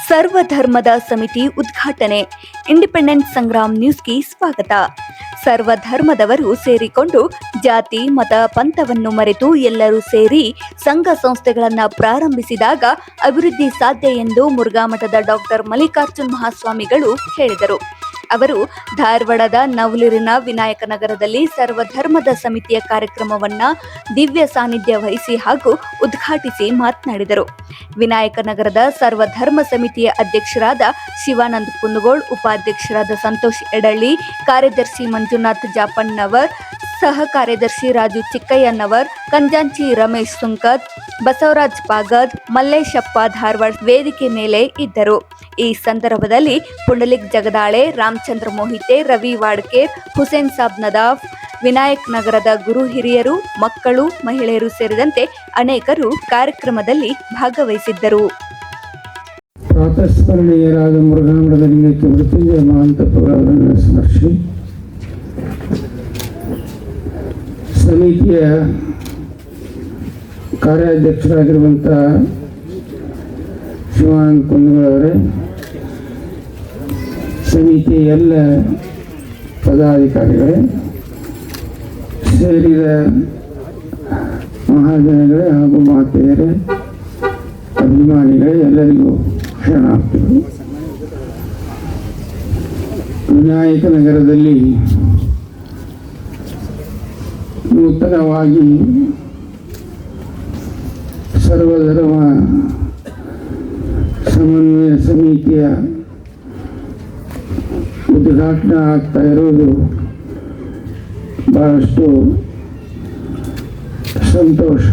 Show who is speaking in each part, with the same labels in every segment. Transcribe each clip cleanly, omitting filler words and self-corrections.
Speaker 1: ಸರ್ವಧರ್ಮದ ಸಮಿತಿ ಉದ್ಘಾಟನೆ. ಇಂಡಿಪೆಂಡೆಂಟ್ ಸಂಗ್ರಾಮ್ ನ್ಯೂಸ್ಗೆ ಸ್ವಾಗತ. ಸರ್ವಧರ್ಮದವರು ಸೇರಿಕೊಂಡು ಜಾತಿ ಮತ ಪಂಥವನ್ನು ಮರೆತು ಎಲ್ಲರೂ ಸೇರಿ ಸಂಘ ಸಂಸ್ಥೆಗಳನ್ನು ಪ್ರಾರಂಭಿಸಿದಾಗ ಅಭಿವೃದ್ಧಿ ಸಾಧ್ಯ ಎಂದು ಮುರುಘಾಮಠದ ಡಾಕ್ಟರ್ ಮಲ್ಲಿಕಾರ್ಜುನ ಮಹಾಸ್ವಾಮಿಗಳು ಹೇಳಿದರು. ಅವರು ಧಾರವಾಡದ ನವಲೂರಿನ ವಿನಾಯಕ ನಗರದಲ್ಲಿ ಸರ್ವಧರ್ಮದ ಸಮಿತಿಯ ಕಾರ್ಯಕ್ರಮವನ್ನು ದಿವ್ಯ ಸಾನ್ನಿಧ್ಯ ವಹಿಸಿ ಹಾಗೂ ಉದ್ಘಾಟಿಸಿ ಮಾತನಾಡಿದರು. ವಿನಾಯಕ ನಗರದ ಸರ್ವಧರ್ಮ ಸಮಿತಿಯ ಅಧ್ಯಕ್ಷರಾದ ಶಿವಾನಂದ ಕುಂದಗೋಳ್, ಉಪಾಧ್ಯಕ್ಷರಾದ ಸಂತೋಷ್ ಎಡಳ್ಳಿ, ಕಾರ್ಯದರ್ಶಿ ಮಂಜುನಾಥ್ ಜಾಪಣ್ಣವರ್, ಸಹ ಕಾರ್ಯದರ್ಶಿ ರಾಜು ಚಿಕ್ಕಯ್ಯನವರ್, ಕಂಜಾಂಚಿ ರಮೇಶ್ ಸುಂಕತ್, ಬಸವರಾಜ್ ಪಾಗದ್, ಮಲ್ಲೇಶಪ್ಪ ಧಾರವಾಡ ವೇದಿಕೆ ಮೇಲೆ ಇದ್ದರು. ಈ ಸಂದರ್ಭದಲ್ಲಿ ಪುಂಡಲಿಕ್ ಜಗದಾಳೆ, ರಾಮಚಂದ್ರ ಮೋಹಿತೆ, ರವಿ ವಾಡ್ಕೇರ್, ಹುಸೇನ್ ಸಾಬ್ ನದಾಫ್, ವಿನಾಯಕ್ ನಗರದ ಗುರು ಹಿರಿಯರು, ಮಕ್ಕಳು, ಮಹಿಳೆಯರು ಸೇರಿದಂತೆ ಅನೇಕರು ಕಾರ್ಯಕ್ರಮದಲ್ಲಿ ಭಾಗವಹಿಸಿದ್ದರು.
Speaker 2: ಪ್ರಾತಸ್ಮರಣೀಯರಾದ ಮುರುಘಾಮಠದ ಲಿಂಗೈಕ್ಯ ಮೃತ್ಯುಂಜಯ ಮಹಾಂತಪ್ಪರವರನ್ನು ಸ್ಮರಿಸಿ ಸಮಿತಿಯ ಕಾರ್ಯಾಧ್ಯಕ್ಷರಾಗಿರುವಂಥ ಶಿವಾನಂದ ಕುಂದಗೋಳವರೇ, ಸಮಿತಿಯ ಎಲ್ಲ ಪದಾಧಿಕಾರಿಗಳೇ, ಸೇರಿದ ಮಹಾಜನಗಳೇ ಹಾಗೂ ಮಾತೆಯರೇ, ಅಭಿಮಾನಿಗಳೇ, ಎಲ್ಲರಿಗೂ ಶರಣಾರ್ಥಿಗಳು. ವಿನಾಯಕ ನಗರದಲ್ಲಿ ನೂತನವಾಗಿ ಸರ್ವಧರ್ಮ ಸಮನ್ವಯ ಸಮಿತಿಯ ಉದ್ಘಾಟನೆ ಆಗ್ತಾ ಇರೋದು ಬಹಳಷ್ಟು ಸಂತೋಷ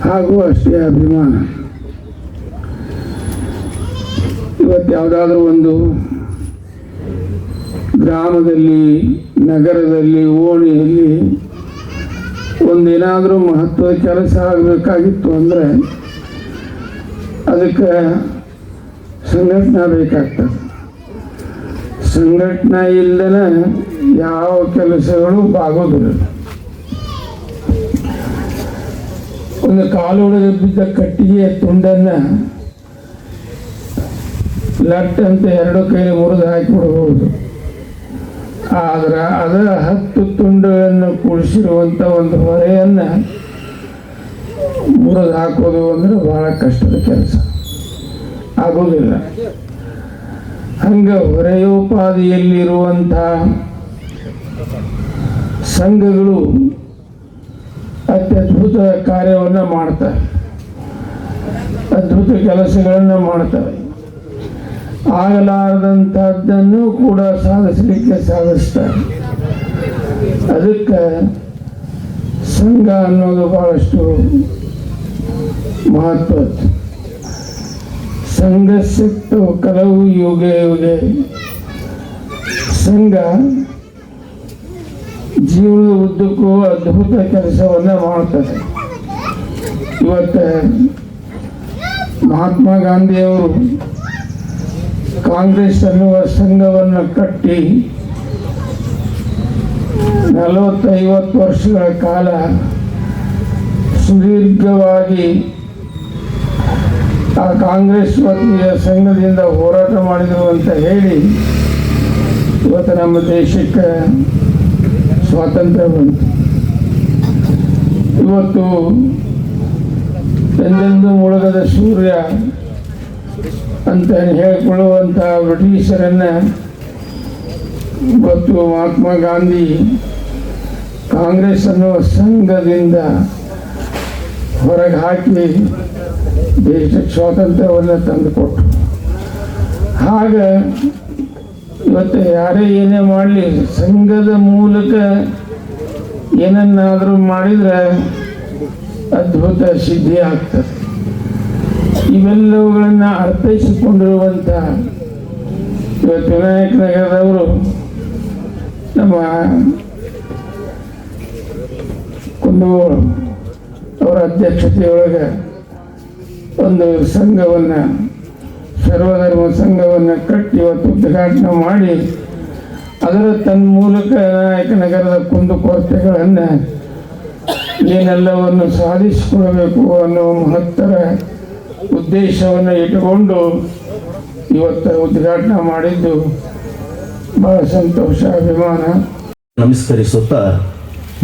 Speaker 2: ಹಾಗೂ ಅಷ್ಟೇ ಅಭಿಮಾನ. ಇವತ್ತು ಯಾವುದಾದ್ರೂ ಒಂದು ಗ್ರಾಮದಲ್ಲಿ, ನಗರದಲ್ಲಿ, ಓಣಿಯಲ್ಲಿ ಒಂದೇನಾದರೂ ಮಹತ್ವದ ಕೆಲಸ ಆಗಬೇಕಾಗಿತ್ತು ಅಂದರೆ ಅದಕ್ಕೆ ಸಂಘಟನೆ ಬೇಕಾಗ್ತದೆ. ಸಂಘಟನೆ ಇಲ್ಲದೇ ಯಾವ ಕೆಲಸಗಳು ಆಗೋದಿಲ್ಲ. ಒಂದು ಕಾಲೊಳಗೆ ಬಿದ್ದ ಕಟ್ಟಿಗೆಯ ತುಂಡನ್ನು ಲಟ್ ಅಂತ ಎರಡು ಕೈಲಿ ಮುರಿದು ಹಾಕಿಬಿಡಬಹುದು. ಆದ್ರೆ ಅದರ 10 ತುಂಡುಗಳನ್ನು ಕೂಡಿಸಿರುವಂಥ ಒಂದು ಹೊರೆಯನ್ನು ಮುರಿದು ಹಾಕೋದು ಅಂದರೆ ಬಹಳ ಕಷ್ಟದ ಕೆಲಸ, ಆಗೋದಿಲ್ಲ. ಹಂಗೆ ಹೊರೆಯೋಪಾದಿಯಲ್ಲಿರುವಂಥ ಸಂಘಗಳು ಅತ್ಯದ್ಭುತ ಕಾರ್ಯವನ್ನು ಮಾಡ್ತಾರೆ, ಅದ್ಭುತ ಕೆಲಸಗಳನ್ನು ಮಾಡ್ತವೆ. ಆಗಲಾರದಂಥದ್ದನ್ನು ಕೂಡ ಸಾಧಿಸಲಿಕ್ಕೆ ಸಾಧಿಸ್ತಾರೆ. ಅದಕ್ಕೆ ಸಂಘ ಅನ್ನೋದು ಬಹಳಷ್ಟು ಮಹತ್ವ. ಸಂಘಸ್ಸಿತ್ತು ಕಲವು ಯುಗೆ ಯುಗೆ. ಸಂಘ ಜೀವನದ ಉದ್ದಕ್ಕೂ ಅದ್ಭುತ ಕೆಲಸವನ್ನು ಮಾಡ್ತದೆ. ಇವತ್ತು ಮಹಾತ್ಮ ಗಾಂಧಿಯವರು ಕಾಂಗ್ರೆಸ್ ಅನ್ನುವ ಸಂಘವನ್ನು ಕಟ್ಟಿ 40-50 ವರ್ಷಗಳ ಕಾಲ ಸುದೀರ್ಘವಾಗಿ ಆ ಕಾಂಗ್ರೆಸ್ ವತಿಯ ಸಂಘದಿಂದ ಹೋರಾಟ ಮಾಡಿದರು ಅಂತ ಹೇಳಿ ಇವತ್ತು ನಮ್ಮ ದೇಶಕ್ಕೆ ಸ್ವಾತಂತ್ರ್ಯ ಬಂತು. ಇವತ್ತು ಎಂದೆಂದೂ ಮುಳುಗದ ಸೂರ್ಯ ಅಂತ ಹೇಳಿಕೊಳ್ಳುವಂಥ ಬ್ರಿಟಿಷರನ್ನು ಇವತ್ತು ಮಹಾತ್ಮ ಗಾಂಧಿ ಕಾಂಗ್ರೆಸ್ ಅನ್ನುವ ಸಂಘದಿಂದ ಹೊರಗೆ ಹಾಕಿ ದೇಶಕ್ಕೆ ಸ್ವಾತಂತ್ರ್ಯವನ್ನು ತಂದುಕೊಟ್ರು. ಹಾಗೆ ಇವತ್ತು ಯಾರೇ ಏನೇ ಮಾಡಲಿ, ಸಂಘದ ಮೂಲಕ ಏನನ್ನಾದರೂ ಮಾಡಿದರೆ ಅದ್ಭುತ ಸಿದ್ಧಿ ಆಗ್ತದೆ. ಇವೆಲ್ಲವುಗಳನ್ನು ಅರ್ಥೈಸಿಕೊಂಡಿರುವಂಥ ಇವತ್ತು ವಿನಾಯಕ ನಗರದವರು ನಮ್ಮ ಕುಂದಗೋಳ್ ಅವರ ಅಧ್ಯಕ್ಷತೆಯೊಳಗೆ ಒಂದು ಸಂಘವನ್ನು, ಸರ್ವಧರ್ಮ ಸಂಘವನ್ನು ಕಟ್ಟಿ ಇವತ್ತು ಉದ್ಘಾಟನೆ ಮಾಡಿ ಅದರ ತನ್ಮೂಲಕ ವಿನಾಯಕ ನಗರದ ಕುಂದುಕೊರತೆಗಳನ್ನು ಏನೆಲ್ಲವನ್ನು ಸಾಧಿಸಿಕೊಳ್ಳಬೇಕು ಅನ್ನೋ ಮಹತ್ತರ ಉದ್ದೇಶವನ್ನು ಇಟ್ಟುಕೊಂಡು ಇವತ್ತು ಉದ್ಘಾಟನೆ ಮಾಡಿದ್ದು ಬಹಳ ಸಂತೋಷ, ಅಭಿಮಾನ.
Speaker 3: ನಮಸ್ಕರಿಸುತ್ತಾ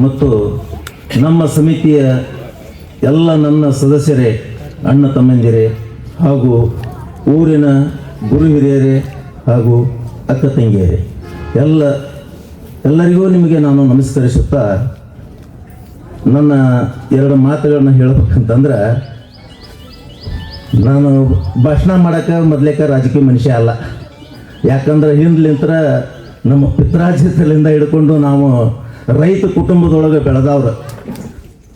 Speaker 3: ಮತ್ತು ನಮ್ಮ ಸಮಿತಿಯ ಎಲ್ಲ ನನ್ನ ಸದಸ್ಯರೇ, ಅಣ್ಣ ತಮ್ಮಂದಿರೇ ಹಾಗೂ ಊರಿನ ಗುರು ಹಿರಿಯರೇ ಹಾಗೂ ಅಕ್ಕ ತಂಗಿಯರೇ, ಎಲ್ಲರಿಗೂ ನಿಮಗೆ ನಾನು ನಮಸ್ಕರಿಸುತ್ತಾ ನನ್ನ ಎರಡು ಮಾತುಗಳನ್ನ ಹೇಳಬೇಕಂತಂದ್ರೆ, ನಾನು ಭಾಷಣ ಮಾಡೋಕ್ಕೆ ಮೊದಲೇಕ ರಾಜಕೀಯ ಮನುಷ್ಯ ಅಲ್ಲ. ಯಾಕಂದ್ರೆ ಹಿಂದ್ಲಿಂತ್ರ ನಮ್ಮ ಪಿತ್ರಾರ್ಜಿತಲಿಂದ ಹಿಡ್ಕೊಂಡು ನಾವು ರೈತ ಕುಟುಂಬದೊಳಗೆ ಬೆಳೆದವ್ರು.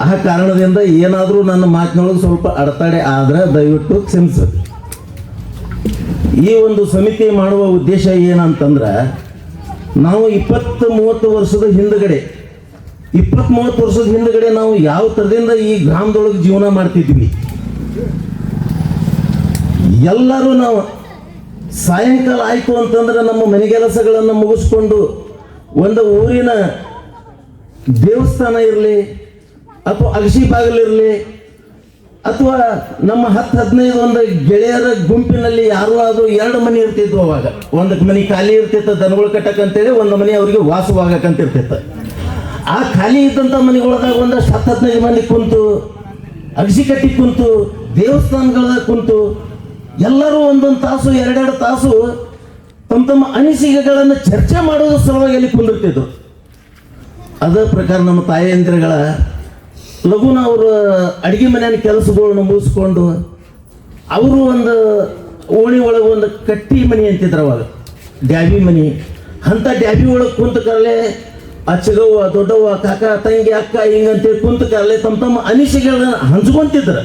Speaker 3: ಆ ಕಾರಣದಿಂದ ಏನಾದರೂ ನನ್ನ ಮಾತಿನೊಳಗೆ ಸ್ವಲ್ಪ ಅಡೆತಡೆ ಆದರೆ ದಯವಿಟ್ಟು ಕ್ಷಮಿಸಿ. ಈ ಒಂದು ಸಮಿತಿ ಮಾಡುವ ಉದ್ದೇಶ ಏನಂತಂದ್ರೆ, ನಾವು 20-30 ವರ್ಷದ ಹಿಂದುಗಡೆ ನಾವು ಯಾವ ಥರದಿಂದ ಈ ಗ್ರಾಮದೊಳಗೆ ಜೀವನ ಮಾಡ್ತಿದ್ವಿ. ಎಲ್ಲರೂ ನಾವು ಸಾಯಂಕಾಲ ಆಯಿತು ಅಂತಂದ್ರೆ ನಮ್ಮ ಮನೆಗೆಲಸಗಳನ್ನು ಮುಗಿಸ್ಕೊಂಡು ಒಂದು ಊರಿನ ದೇವಸ್ಥಾನ ಇರಲಿ ಅಥವಾ ಅಗಸಿ ಬಾಗಿಲಿರಲಿ ಅಥವಾ ನಮ್ಮ 10-15 ಒಂದು ಗೆಳೆಯರ ಗುಂಪಿನಲ್ಲಿ ಯಾರು ಆದರೂ 2 ಮನೆ ಇರ್ತಿದ್ವು. ಅವಾಗ ಒಂದು ಮನೆ ಖಾಲಿ ಇರ್ತಿತ್ತು ದನಗಳು ಕಟ್ಟಕ್ಕಂತೇಳಿ, ಒಂದು ಮನೆ ಅವರಿಗೆ ವಾಸವಾಗಕ್ಕಂತ ಇರ್ತಿತ್ತು. ಆ ಖಾಲಿ ಇದ್ದಂಥ ಮನೆಗಳದಾಗ ಒಂದಷ್ಟು 10-15 ಮಂದಿ ಕುಂತು ಅಗಸಿ ಕಟ್ಟಿ ಕುಂತು ದೇವಸ್ಥಾನಗಳದಾಗ ಕುಂತು ಎಲ್ಲರೂ ಒಂದೊಂದು ತಾಸು 2-2 ತಾಸು ತಮ್ಮ ಅನಿಸಿಕೆಗಳನ್ನು ಚರ್ಚೆ ಮಾಡೋದ್ರ ಸಲುವಾಗಿ ಅಲ್ಲಿ ಕುಂದಿರ್ತಿದ್ರು. ಅದೇ ಪ್ರಕಾರ ನಮ್ಮ ತಾಯಂದಿರುಗಳ ಲಘುನ ಅವರು ಅಡುಗೆ ಮನೆಯ ಕೆಲಸಗಳನ್ನ ಮುಗಿಸ್ಕೊಂಡು ಅವರು ಒಂದು ಓಣಿ ಒಳಗೆ ಒಂದು ಕಟ್ಟಿ ಮನೆ ಅಂತಿದ್ರು ಅವಾಗ, ಡ್ಯಾಬಿ ಮನೆ. ಅಂಥ ಡ್ಯಾಬಿ ಒಳಗೆ ಕುಂತ ಕಾಲೇ ಅಚ್ಚಗವ್ವ, ದೊಡ್ಡವ್ವ, ಕಾಕ, ತಂಗಿ, ಅಕ್ಕ ಹಿಂಗಂತೇಳಿ ಕುಂತ ಕಾಲೇ ತಮ್ಮ ಅನಿಸಿಕೆಗಳನ್ನ ಹಂಚ್ಕೊಂತಿದ್ರು.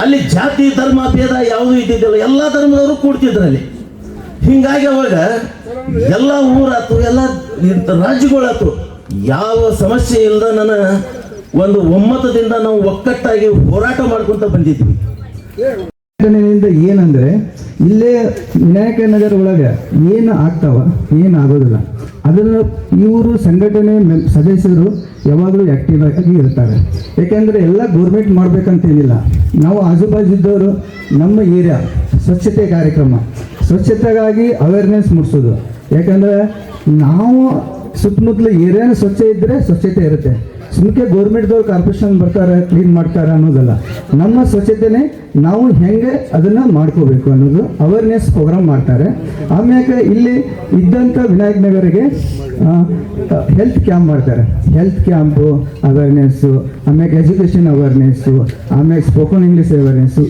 Speaker 3: ಅಲ್ಲಿ ಜಾತಿ ಧರ್ಮ ಭೇದ ಯಾವುದೂ ಇದ್ದಿದ್ದಿಲ್ಲ, ಎಲ್ಲ ಧರ್ಮದವರು ಕೂಡ್ತಿದ್ರು ಅಲ್ಲಿ. ಹಿಂಗಾಗಿ ಅವಾಗ ಎಲ್ಲ ಊರಾತು, ಎಲ್ಲ ರಾಜ್ಯಗಳಾತು, ಯಾವ ಸಮಸ್ಯೆ ಇಲ್ಲದ ನನ್ನ ಒಂದು ಒಮ್ಮತದಿಂದ ನಾವು ಒಕ್ಕಟ್ಟಾಗಿ ಹೋರಾಟ ಮಾಡ್ಕೊಂತ ಬಂದಿದ್ವಿ.
Speaker 4: ಏನಂದ್ರೆ ಇಲ್ಲೇ ವಿನಾಯಕ ನಗರ ಒಳಗೆ ಏನು ಆಗ್ತಾವ ಏನು ಆಗೋದಿಲ್ಲ, ಅದನ್ನ ಇವರು ಸಂಘಟನೆ ಸದಸ್ಯರು ಯಾವಾಗಲೂ ಆಕ್ಟಿವ್ ಆಗಿ ಇರ್ತಾರೆ. ಯಾಕೆಂದ್ರೆ ಎಲ್ಲ ಗೌರ್ಮೆಂಟ್ ಮಾಡ್ಬೇಕಂತೇನಿಲ್ಲ. ನಾವು ಆಜುಬಾಜು ಇದ್ದವರು ನಮ್ಮ ಏರಿಯಾ ಸ್ವಚ್ಛತೆ ಕಾರ್ಯಕ್ರಮ, ಸ್ವಚ್ಛತೆಗಾಗಿ ಅವೇರ್ನೆಸ್ ಮೂಡಿಸೋದು. ಯಾಕಂದ್ರೆ ನಾವು ಸುತ್ತಮುತ್ತಲ ಏರಿಯಾನ ಸ್ವಚ್ಛ ಇದ್ದರೆ ಸ್ವಚ್ಛತೆ ಇರುತ್ತೆ. ಸುಮ್ಮನೆ ಗೌರ್ಮೆಂಟ್ದವ್ರು ಕಾರ್ಪೊರೇಷನ್ ಬರ್ತಾರೆ ಕ್ಲೀನ್ ಮಾಡ್ತಾರೆ ಅನ್ನೋದಲ್ಲ, ನಮ್ಮ ಸ್ವಚ್ಛತೆನೇ ನಾವು ಹೆಂಗೆ ಅದನ್ನು ಮಾಡ್ಕೋಬೇಕು ಅನ್ನೋದು ಅವೇರ್ನೆಸ್ ಪ್ರೋಗ್ರಾಮ್ ಮಾಡ್ತಾರೆ. ಆಮ್ಯಾಗ ಇಲ್ಲಿ ಇದ್ದಂಥ ವಿನಾಯಕ ನಗರಿಗೆ ಹೆಲ್ತ್ ಕ್ಯಾಂಪ್ ಮಾಡ್ತಾರೆ. ಹೆಲ್ತ್ ಕ್ಯಾಂಪು ಅವೇರ್ನೆಸ್ಸು, ಆಮ್ಯಾಗ ಎಜುಕೇಷನ್ ಅವೇರ್ನೆಸ್ಸು, ಆಮ್ಯಾಗ spoken English awareness,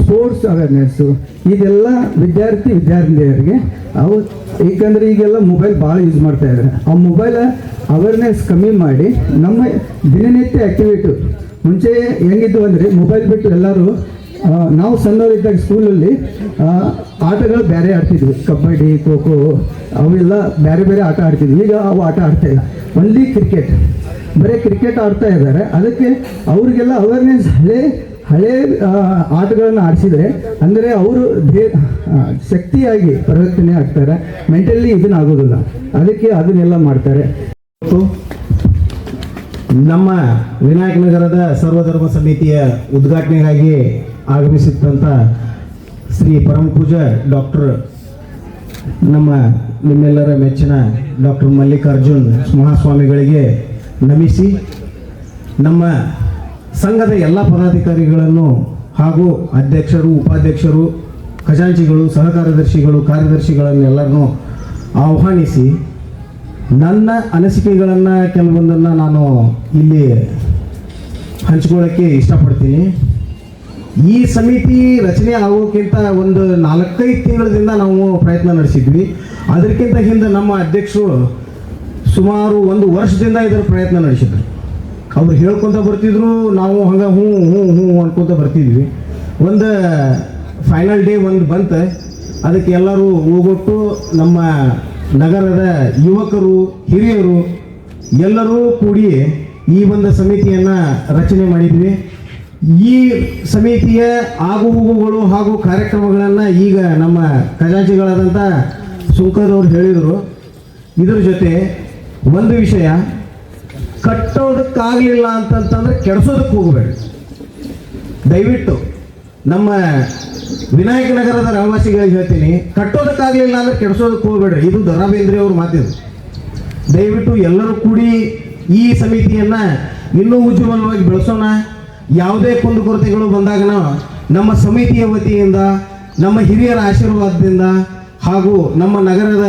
Speaker 4: sports awareness, ಇದೆಲ್ಲ ವಿದ್ಯಾರ್ಥಿನಿಯರಿಗೆ ಅವು. ಏಕೆಂದರೆ ಈಗೆಲ್ಲ ಮೊಬೈಲ್ ಭಾಳ ಯೂಸ್ ಮಾಡ್ತಾ ಇದ್ದಾರೆ. ಆ ಮೊಬೈಲ್ ಅವೇರ್ನೆಸ್ ಕಮ್ಮಿ ಮಾಡಿ ನಮ್ಮ ದಿನನಿತ್ಯ ಆ್ಯಕ್ಟಿವಿಟಿ ಮುಂಚೆ ಹೆಂಗಿದ್ದು ಅಂದರೆ ಮೊಬೈಲ್ ಬಿಟ್ಟು ಎಲ್ಲರೂ ನಾವು ಸಣ್ಣವರಿದ್ದಾಗ ಸ್ಕೂಲಲ್ಲಿ ಆಟಗಳು ಬೇರೆ ಆಡ್ತಿದ್ವಿ. ಕಬಡ್ಡಿ, ಖೋ ಖೋ ಅವೆಲ್ಲ ಬೇರೆ ಬೇರೆ ಆಟ ಆಡ್ತಿದ್ವಿ. ಈಗ ಅವು ಆಟ ಆಡ್ತಾ ಇಲ್ಲ, ಓನ್ಲಿ ಕ್ರಿಕೆಟ್, ಬರೀ ಕ್ರಿಕೆಟ್ ಆಡ್ತಾ ಇದ್ದಾರೆ. ಅದಕ್ಕೆ ಅವ್ರಿಗೆಲ್ಲ ಅವೇರ್ನೆಸ್ ಹಳೆ ಆಟಗಳನ್ನು ಆಡಿಸಿದರೆ ಅಂದರೆ ಅವರು ಶಕ್ತಿಯಾಗಿ ಪರಿವರ್ತನೆ ಆಗ್ತಾರೆ, ಮೆಂಟಲಿ ಇದನ್ನ ಆಗೋದಿಲ್ಲ. ಅದಕ್ಕೆ ಅದನ್ನೆಲ್ಲ ಮಾಡ್ತಾರೆ.
Speaker 5: ನಮ್ಮ ವಿನಾಯಕ ನಗರದ ಸರ್ವಧರ್ಮ ಸಮಿತಿಯ ಉದ್ಘಾಟನೆಗಾಗಿ ಆಗಮಿಸಿದಂಥ ಶ್ರೀ ಪರಮ ಪೂಜ್ಯ ಡಾಕ್ಟರ್ ನಿಮ್ಮೆಲ್ಲರ ಮೆಚ್ಚಿನ ಡಾಕ್ಟರ್ ಮಲ್ಲಿಕಾರ್ಜುನ್ ಮಹಾಸ್ವಾಮಿಗಳಿಗೆ ನಮಿಸಿ, ನಮ್ಮ ಸಂಘದ ಎಲ್ಲ ಪದಾಧಿಕಾರಿಗಳನ್ನು ಹಾಗೂ ಅಧ್ಯಕ್ಷರು, ಉಪಾಧ್ಯಕ್ಷರು, ಖಜಾಂಚಿಗಳು, ಸಹ ಕಾರ್ಯದರ್ಶಿಗಳನ್ನೆಲ್ಲರನ್ನು ಆಹ್ವಾನಿಸಿ ನನ್ನ ಅನಿಸಿಕೆಗಳನ್ನು ಕೆಲವೊಂದನ್ನು ನಾನು ಇಲ್ಲಿ ಹಂಚ್ಕೊಳ್ಳೋಕ್ಕೆ ಇಷ್ಟಪಡ್ತೀನಿ. ಈ ಸಮಿತಿ ರಚನೆ ಆಗೋಕ್ಕಿಂತ ಒಂದು 4-5 ತಿಂಗಳಿಂದ ನಾವು ಪ್ರಯತ್ನ ನಡೆಸಿದ್ವಿ. ಅದಕ್ಕಿಂತ ಹಿಂದೆ ನಮ್ಮ ಅಧ್ಯಕ್ಷರು ಸುಮಾರು 1 ವರ್ಷದಿಂದ ಇದರ ಪ್ರಯತ್ನ ನಡೆಸಿದ್ರು. ಅವ್ರು ಹೇಳ್ಕೊತ ಬರ್ತಿದ್ರು, ನಾವು ಹಂಗೆ ಹ್ಞೂ ಹ್ಞೂ ಹ್ಞೂ ಅನ್ಕೊತ ಬರ್ತಿದ್ವಿ. ಒಂದು ಫೈನಲ್ ಡೇ ಒಂದು ಬಂತು, ಅದಕ್ಕೆ ಎಲ್ಲರೂ ಹೋಗೊಟ್ಟು ನಮ್ಮ ನಗರದ ಯುವಕರು, ಹಿರಿಯರು ಎಲ್ಲರೂ ಕೂಡಿ ಈ ಒಂದು ಸಮಿತಿಯನ್ನು ರಚನೆ ಮಾಡಿದ್ವಿ. ಈ ಸಮಿತಿಯ ಆಗುಹೋಗುಗಳು ಹಾಗೂ ಕಾರ್ಯಕ್ರಮಗಳನ್ನು ಈಗ ನಮ್ಮ ಖಜಾಂಚಿಗಳಾದಂಥ ಸುಂಕದವ್ರು ಹೇಳಿದರು. ಇದರ ಜೊತೆ ಒಂದು ವಿಷಯ, ಕಟ್ಟೋದಕ್ಕಾಗಲಿಲ್ಲ ಅಂತಂತಂದರೆ ಕೆಡಿಸೋದಕ್ಕೆ ಹೋಗಬೇಡಿ. ದಯವಿಟ್ಟು ನಮ್ಮ ವಿನಾಯಕ ನಗರದ ರಹವಾಸಿಗಳಿಗೆ ಹೇಳ್ತೀನಿ, ಕಟ್ಟೋದಕ್ಕಾಗಲಿಲ್ಲ ಅಂದ್ರೆ ಕೆಡಿಸೋದಕ್ಕೆ ಹೋಗ್ಬೇಡ್ರಿ. ಇದು ದ ರಾ ಬೇಂದ್ರೆ ಅವ್ರ ಮಾತಿದು. ದಯವಿಟ್ಟು ಎಲ್ಲರೂ ಕೂಡಿ ಈ ಸಮಿತಿಯನ್ನು ಇನ್ನೂ ಉಜ್ವಲವಾಗಿ ಬೆಳೆಸೋಣ. ಯಾವುದೇ ಕುಂದುಕೊರತೆಗಳು ಬಂದಾಗ ನಾವು ನಮ್ಮ ಸಮಿತಿಯ ವತಿಯಿಂದ, ನಮ್ಮ ಹಿರಿಯರ ಆಶೀರ್ವಾದದಿಂದ ಹಾಗೂ ನಮ್ಮ ನಗರದ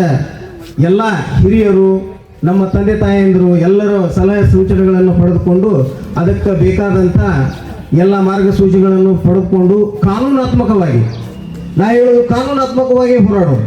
Speaker 5: ಎಲ್ಲ ಹಿರಿಯರು, ನಮ್ಮ ತಂದೆ ತಾಯಂದಿರು ಎಲ್ಲರ ಸಲಹೆ ಸೂಚನೆಗಳನ್ನು ಪಡೆದುಕೊಂಡು ಅದಕ್ಕೆ ಬೇಕಾದಂಥ ಎಲ್ಲ ಮಾರ್ಗಸೂಚಿಗಳನ್ನು ಪಡೆದುಕೊಂಡು ಕಾನೂನಾತ್ಮಕವಾಗಿ, ನಾ ಹೇಳೋದು ಕಾನೂನಾತ್ಮಕವಾಗಿ ಹೋರಾಡೋದು.